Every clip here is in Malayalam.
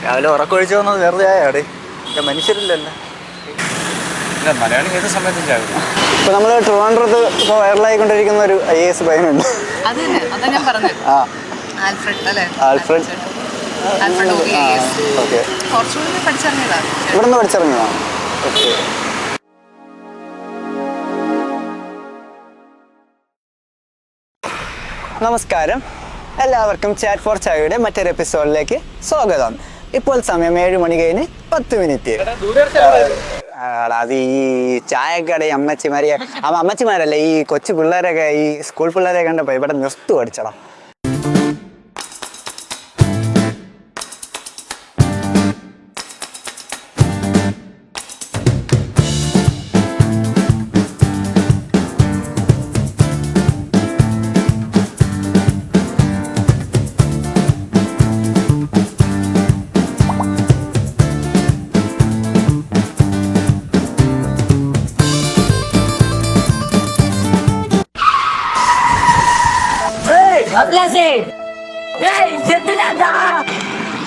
രാവിലെ ഉറക്കൊഴിച്ചു വന്നത് വെറുതെ ആയാടെ മനുഷ്യരില്ലല്ലോ. ഇല്ല, മലയാളി ഏത് സമയത്തും ചായ കുടിക്കും. ഇപ്പൊ നമ്മള് ട്രിവാൻഡ്രത്ത് ഇപ്പൊ വൈറലായിക്കൊണ്ടിരിക്കുന്ന ഒരു IAS പയ്യനുണ്ട്. ഇവിടുന്ന് പഠിച്ചിറങ്ങിയതാണ്. നമസ്കാരം, എല്ലാവർക്കും ചാറ്റ് ഫോർ ചായയുടെ മറ്റൊരു എപ്പിസോഡിലേക്ക് സ്വാഗതം. ഇപ്പോൾ സമയം 7 മണി കഴിഞ്ഞ് 10 മിനിറ്റ്. അത് ഈ ചായക്കട അമ്മച്ചിമാരല്ലേ ഈ കൊച്ചു പിള്ളേരൊക്കെ ഈ സ്കൂൾ പിള്ളേരെ കണ്ടപ്പോ ഇവിടെ നിർത്ത് പഠിച്ചടാ.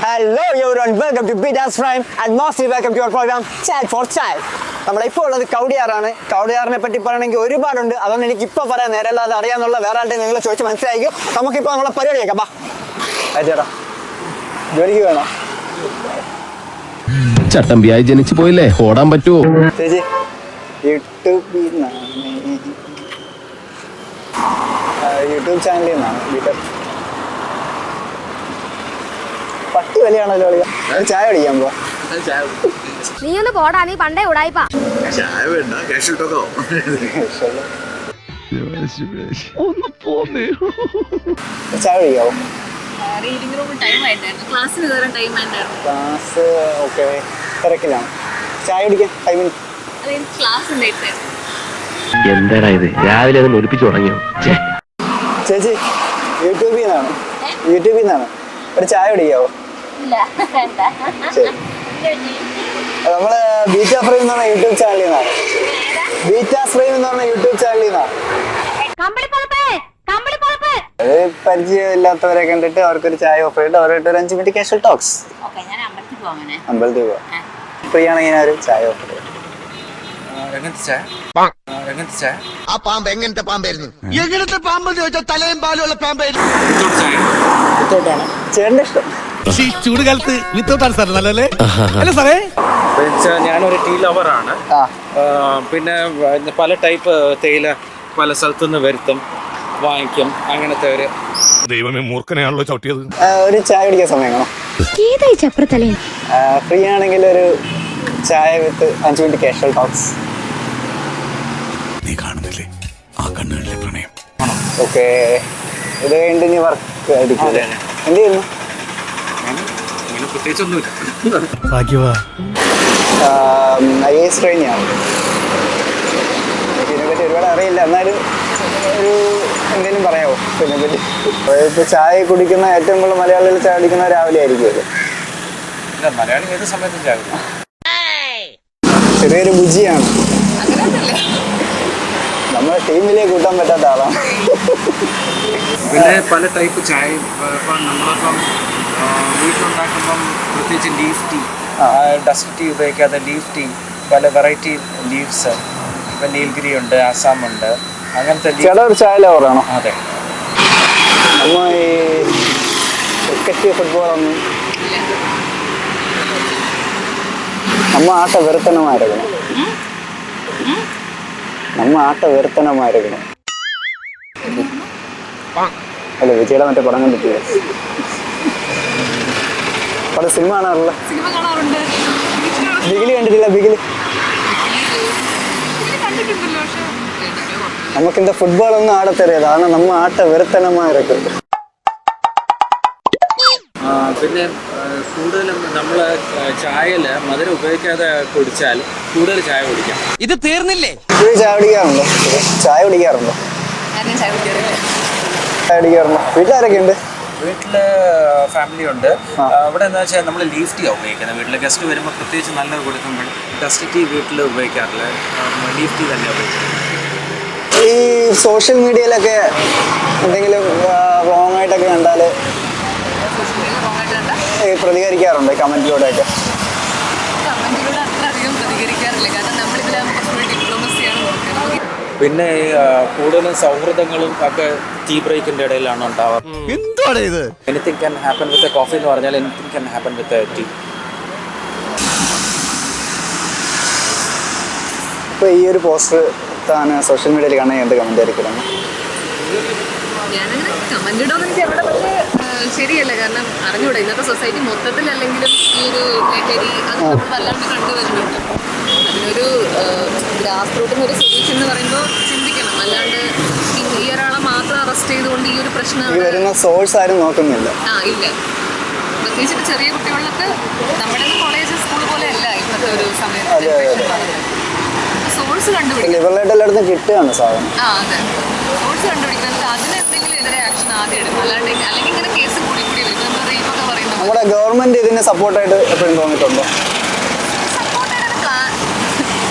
Hello everyone, welcome to Bidas Prime and mostly welcome to your program Chat for Child. നമ്മളെ ഇപ്പോൾ ഉള്ളത് കൗടിയാറാണ്. കൗടിയാറിനെ പറ്റി പറയണമെങ്കിൽ ഒരുപാടുണ്ട്. അതുകൊണ്ട് എനിക്ക് ഇപ്പോൾ പറയാൻ നേരമല്ല, അത് അറിയാന്നുള്ള വേറെ ആളുടെ നിങ്ങൾ ചോദിച്ച് മനസ്സിലായിരിക്കും. നമുക്കിപ്പോൾ നമ്മളെ പരിപാടി കേൾക്കാം. ചേട്ടാ ജോലിക്ക് വേണോ? ചട്ടമ്പിയായി ജനിച്ചു പോയില്ലേ, ഓടാൻ പറ്റുമോ? ചേച്ചി യൂട്യൂബ് ചാനലിൽ നിന്നാണ്. പട്ടി വലിയാണല്ലോ. ചായ കുടിക്കാൻ പോവാ. നീ ഒന്ന് പോടാ, നീ പണ്ടേ ഉടായിപ്പാ. ചായ വേണ്ട, ചായ കുടിക്കാവോ? ക്ലാസ് ഓക്കെ, തിരക്കിലാണ്. ചായ കുടിക്കാൻ 5 മിനിറ്റ്. എന്താടാ ഇത്, രാവിലെ അത് ഒലിപ്പിച്ചു തുടങ്ങിയോ? ചേച്ചി യൂട്യൂബിൽ നിന്നാണ്. ഒരു ചായ കുടിക്കാവോ? നമ്മള് ബീറ്റാ ഫ്രെയിം എന്ന് പറഞ്ഞ യൂട്യൂബ് ചാനലിൽ നിന്നാണ്. അത് പരിചയമില്ലാത്തവരെ കണ്ടിട്ട് അവർക്കൊരു ചായ ഓഫർ ചെയ്തിട്ട് അവരായിട്ട് ഒരു 5 മിനിറ്റ് കാഷ്വൽ ടോക്സ്. അമ്പലത്തിൽ പോവാ. ഫ്രീ ആണെങ്കിൽ ഞാൻ ഒരു ചായ ഓഫർ ചെയ്യും. ആ പാമ്പ് എങ്ങനത്തെ പാമ്പായിരുന്നു? എങ്ങനത്തെ പാമ്പ് ചോദിച്ചാൽ തലയും പാലുള്ള പാമ്പായിരുന്നു. ചേട്ടന്റെ ഇഷ്ടം. ചൂടുകാലത്ത് വിത്തൗട്ടാണ് സാർ നല്ലല്ലേ? അല്ല സാറേ, ഞാനൊരു ടീ ലവറാണ്. പിന്നെ പല ടൈപ്പ് തേയില പല സ്ഥലത്തുനിന്ന് വരുത്തും, വാങ്ങിക്കും. അങ്ങനത്തെ ഒരു ദൈവമേ, മൂർഖനെയാണല്ലോ ചവിട്ടിയത്. ഒരു ചായ കുടിക്കാൻ സമയം കാണോ? ഫ്രീ ആണെങ്കിൽ ഒരു ചായ വിത്ത് 5 മിനിറ്റ് കാഷ്വൽ ടോക്സ്. നീ കാണുന്നില്ലേ ആ കണ്ണുകളിലെ പ്രണയം? ഓക്കെ, ഇത് കഴിഞ്ഞിട്ട് ഇനി വർക്ക് ആയിരിക്കും. എന്ത് ചെയ്യുന്നു? പ്രത്യേകിച്ചൊന്നുമില്ല. IAS ട്രെയിനിയാണ്. ഇതിനെപ്പറ്റി ഒരുപാട് അറിയില്ല, എന്നാലും ഒരു എന്തെങ്കിലും പറയാമോ ഇതിനെപ്പറ്റി? ഇപ്പോൾ ചായ കുടിക്കുന്ന ഏറ്റവും കൂടുതൽ മലയാളികൾ ചായ കുടിക്കുന്ന രാവിലെ ആയിരിക്കുമല്ലോ. ഇല്ല, മലയാളി ഏത് സമയത്തും ചായ കുടിക്കും. ചെറിയൊരു ബുജിയാണ്. നമ്മളെ ടീമിലേക്ക് കൂട്ടാൻ പറ്റാത്ത ആളാണ്. പിന്നെ പല ടൈപ്പ് ചായ ഇപ്പം നമ്മളിപ്പം വീട്ടിലുണ്ടാക്കുമ്പം പ്രത്യേകിച്ച് ലീഫ് ടീ, ഡസ്റ്റ് ടീ ഉപയോഗിക്കാതെ ലീഫ് ടീ, പല വെറൈറ്റി ലീവ്സ്. ഇപ്പം നീൽഗിരി ഉണ്ട്, ആസാമുണ്ട്, അങ്ങനത്തെ. ഒരു ചായ ലവറാണോ? അതെ. നമ്മ ഈ ക്രിക്കറ്റ് ഫുട്ബോളൊന്നും നമ്മ ആട്ട വെറുത്തനമായിരിക്കണം. അല്ല, വിജയുടെ മറ്റേ പടം കണ്ടിട്ടില്ല. പല സിനിമ കാണാറുള്ള? ബിഗിലി കണ്ടിട്ടില്ല? ബിഗിലി നമുക്കിന്ത ഫുട്ബോളൊന്നും ആടത്തറിയാതെ, കാരണം നമ്മ ആട്ട വെറുത്തനമായിരിക്കും. പിന്നെ കൂടുതലും നമ്മൾ ചായയിൽ മധുരം ഉപയോഗിക്കാതെ കുടിച്ചാൽ കൂടുതൽ ചായ കുടിക്കാം. ഇത് തീർന്നില്ലേ? ചായ കുടിക്കാറുണ്ടോ? വീട്ടിലാരൊക്കെ ഉണ്ട്? വീട്ടില് ഫാമിലി ഉണ്ട്. ഇവിടെ എന്താ വെച്ചാൽ നമ്മൾ ലീഫ് ടീ ഉപയോഗിക്കുന്നത്. വീട്ടിൽ ഗസ്റ്റ് വരുമ്പോൾ പ്രത്യേകിച്ച് നല്ലത് കൊടുക്കുമ്പോൾ ഡസ്റ്റ് ടീ വീട്ടിൽ ഉപയോഗിക്കാറില്ല, ലീഫ് ടീ തന്നെ ഉപയോഗിക്കുന്നത്. ഈ സോഷ്യൽ മീഡിയയിലൊക്കെ എന്തെങ്കിലും റോങ് ആയിട്ടൊക്കെ കണ്ടാൽ പ്രതികരിക്കാറുണ്ട് കമന്റിലൂടെയൊക്കെ? കമന്റിലൂടെ അത്ര അധികം പ്രതികരിക്കാറില്ല, കാരണം നമ്മളിതിൽ കുറച്ചുകൂടി ഡിപ്ലോമസിയാണ് നോക്കുന്നത്. പിന്നെ കൂടുതലും സൗഹൃദങ്ങളും ഒക്കെ ടീ ബ്രേക്കിന്റെ ഇടയിലാണ് ഉണ്ടാവാറ്. എന്താണ് ഇത്? Anything can happen with a coffee എന്ന് പറഞ്ഞാൽ anything can happen with a tea. ഇപ്പോൾ ഈ ഒരു പോസ്റ്റർ താൻ സോഷ്യൽ മീഡിയയിൽ കാണാൻ എന്ത് കമന്റ് ആയിരിക്കും? ഞാനങ്ങനെ കമന്റ് ഇടുമെന്ന് എനിക്ക് എവിടെ, പക്ഷേ ശരിയല്ല. കാരണം അറിഞ്ഞൂടെ ഇന്നത്തെ സൊസൈറ്റി മൊത്തത്തിൽ അല്ലെങ്കിലും ഈ ഒരു ലഹരി അത് നമ്മൾ വല്ലാണ്ട് കണ്ടുവരുന്നുണ്ട്. അതിനൊരു ഗ്രാസ് റൂട്ടിന് ഒരു സൊല്യൂഷൻ എന്ന് പറയുമ്പോൾ ചിന്തിക്കണം, അല്ലാണ്ട് ഈ ഒരാളെ മാത്രം അറസ്റ്റ് ചെയ്തുകൊണ്ട് ഈ ഒരു പ്രശ്നം വരുന്ന സോഴ്സ് ആരും നോക്കുന്നില്ല. ഇല്ല. പ്രത്യേകിച്ചിട്ട് ചെറിയ കുട്ടികളിലൊക്കെ നമ്മുടെ കോളേജ് സ്കൂൾ പോലെ അല്ല ഇപ്പോഴത്തെ ഒരു സമയത്ത് സോഴ്സ് കണ്ടുപിടിക്കും. ലിബറലായിട്ട് എല്ലായിടത്തും കിട്ടുകയാണ് സാധനം. അതെ, സോഴ്സ് കണ്ടുപിടിക്കുന്നത് അതിന് എന്തെങ്കിലും എതിരെ ആക്ഷൻ ആദ്യം എടുക്കും, അല്ലാണ്ട് അല്ലെങ്കിൽ ഇങ്ങനെ കേസ് കൂടി കൂടി വരും. നമ്മൾ റേപ്പൊക്കെ പറയുന്നത് നമ്മുടെ ഗവൺമെന്റ് ഇതിന് സപ്പോർട്ടായിട്ട് എപ്പോഴും തോന്നിയിട്ടുണ്ടോ?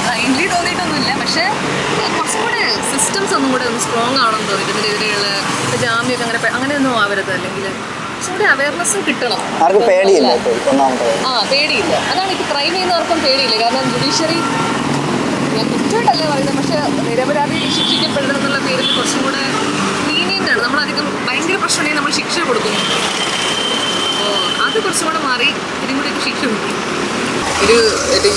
കൈൻഡ്ലി തോന്നിയിട്ടൊന്നുമില്ല, പക്ഷേ കുറച്ചും കൂടെ സിസ്റ്റംസ് ഒന്നും കൂടെ ഒന്ന് സ്ട്രോങ് ആണെന്ന് തോന്നിയിട്ട് ഇതിനെതിരെയുള്ള ജാമ്യമൊക്കെ അങ്ങനെയൊന്നും ആവരുത്. അല്ലെങ്കിൽ കുറച്ചുകൂടി അവയർനെസ് കിട്ടണം. ആർക്കും പേടിയില്ല, പേടിയില്ല. അതാണ് ഇപ്പോൾ ക്രൈം ചെയ്യുന്നവർക്കും പേടിയില്ല. കാരണം ജുഡീഷ്യറി ഞാൻ കുറ്റമായിട്ടല്ലേ പറയുന്നത്, പക്ഷേ നിരപരാധി ശിക്ഷിക്കപ്പെടണം എന്നുള്ള പേരിൽ കുറച്ചും കൂടെ ലീനിയൻ്റ് ആണ്. നമ്മളധികം ഭയങ്കര പ്രശ്നമാണെങ്കിൽ നമ്മൾ ശിക്ഷ കൊടുക്കുന്നു. അപ്പോൾ അത് കുറച്ചും കൂടെ മാറി ഇതിനും കൂടി ശിക്ഷ കൊടുക്കും. ഒരു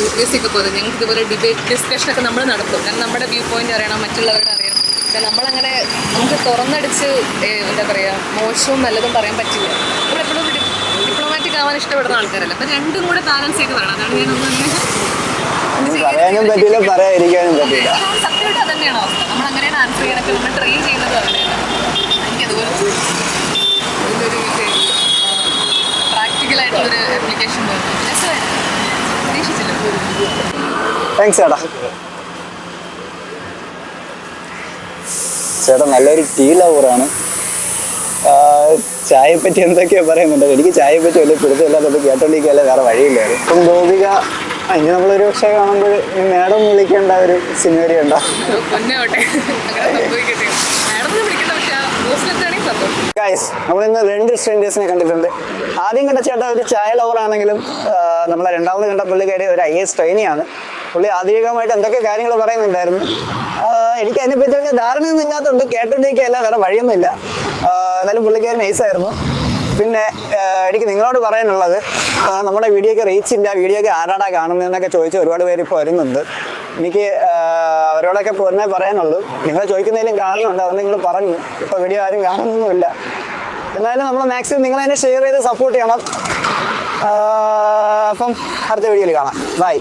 UPSC ഒക്കെ പോലെ ഞങ്ങൾക്ക് ഇതുപോലെ ഡിബേറ്റ് ഡിസ്കഷനൊക്കെ നമ്മൾ നടത്തും. കാരണം നമ്മുടെ വ്യൂ പോയിന്റ് അറിയണം, മറ്റുള്ളവരുടെ അറിയണം. പക്ഷേ നമ്മളങ്ങനെ നമുക്ക് തുറന്നടിച്ച് എന്താ പറയുക, മോശവും നല്ലതും പറയാൻ പറ്റില്ല. നമ്മളെപ്പോഴും ഡിപ്ലോമാറ്റിക് ആവാൻ ഇഷ്ടപ്പെടുന്ന ആൾക്കാരല്ല. അപ്പം രണ്ടും കൂടെ ബാലൻസ് ചെയ്ത് വേണം. അതാണ് ഞാനൊന്നും പറയാനും പറ്റില്ല, പറയാതിരിക്കാനും പറ്റില്ല. സത്യമായിട്ട് അത് തന്നെയാണ് അവസ്ഥ. നമ്മൾ അങ്ങനെയാണ് ആൻസർ ചെയ്യാനൊക്കെ നമ്മൾ ട്രെയിൻ ചെയ്യുന്നത് അങ്ങനെയാണ്. എനിക്കതുപോലെ ഇതിലൊരു പ്രാക്ടിക്കലായിട്ടുള്ളൊരു ആപ്ലിക്കേഷൻ പ്രതീക്ഷിച്ചില്ല. താങ്ക്സ് ചേട്ടാ. ചേട്ടാ നല്ലൊരു ടീ ലവറാണ്. ചായയെ പറ്റി എന്തൊക്കെയാ പറയുന്നുണ്ട്. എനിക്ക് ചായയെ പറ്റി വലിയ പിടുത്തമില്ലാത്തത് കേട്ടോണ്ടിരിക്കുകയല്ല, വേറെ വഴിയില്ലായിരുന്നു. ഇപ്പം ഗോപിക ഇനി നമ്മളൊരു പക്ഷേ കാണുമ്പോൾ മേഡം വിളിക്കേണ്ട ഒരു സിനിമ ഉണ്ടോ? ഗൈസ്, നമ്മളിന്ന് 2 സ്ട്രേഞ്ചേഴ്സിനെ കണ്ടിട്ടുണ്ട്. ആദ്യം കണ്ട ചേട്ടാ ഒരു ചായ ലവറാണെങ്കിലും നമ്മളെ രണ്ടാമത് കണ്ട പുള്ളിക്കാരി ഒരു IAS ട്രെയിനിയാണ്. പുള്ളി ആധികാരികമായിട്ട് എന്തൊക്കെ കാര്യങ്ങൾ പറയുന്നുണ്ടായിരുന്നു. എനിക്ക് അതിനെപ്പറ്റി വലിയ ധാരണയൊന്നും ഇല്ലാത്തതുകൊണ്ട് കേട്ടോണ്ടിരിക്കുകയല്ല, വേറെ വഴിയൊന്നുമില്ല. എന്നാലും പുള്ളിക്കാരി നൈസായിരുന്നു. പിന്നെ എനിക്ക് നിങ്ങളോട് പറയാനുള്ളത്, നമ്മുടെ വീഡിയോക്ക് റീച്ച് ഇല്ല, വീഡിയോക്ക് ആരാടാ കാണുന്നതെന്നൊക്കെ ചോദിച്ച് ഒരുപാട് പേര് ഇപ്പോൾ വരുന്നുണ്ട്. എനിക്ക് അവരോടൊക്കെ പൊന്നെ പറയാനുള്ളൂ, നിങ്ങൾ ചോദിക്കുന്നതിലും കാണുന്നുണ്ട്, അതുകൊണ്ട് നിങ്ങൾ പറഞ്ഞു. ഇപ്പോൾ വീഡിയോ ആരും കാണുന്നൊന്നുമില്ല. എന്നാലും നമ്മൾ മാക്സിമം നിങ്ങളതിനെ ഷെയർ ചെയ്ത് സപ്പോർട്ട് ചെയ്യണം. അപ്പം അടുത്ത വീഡിയോയിൽ കാണാം. ബൈ.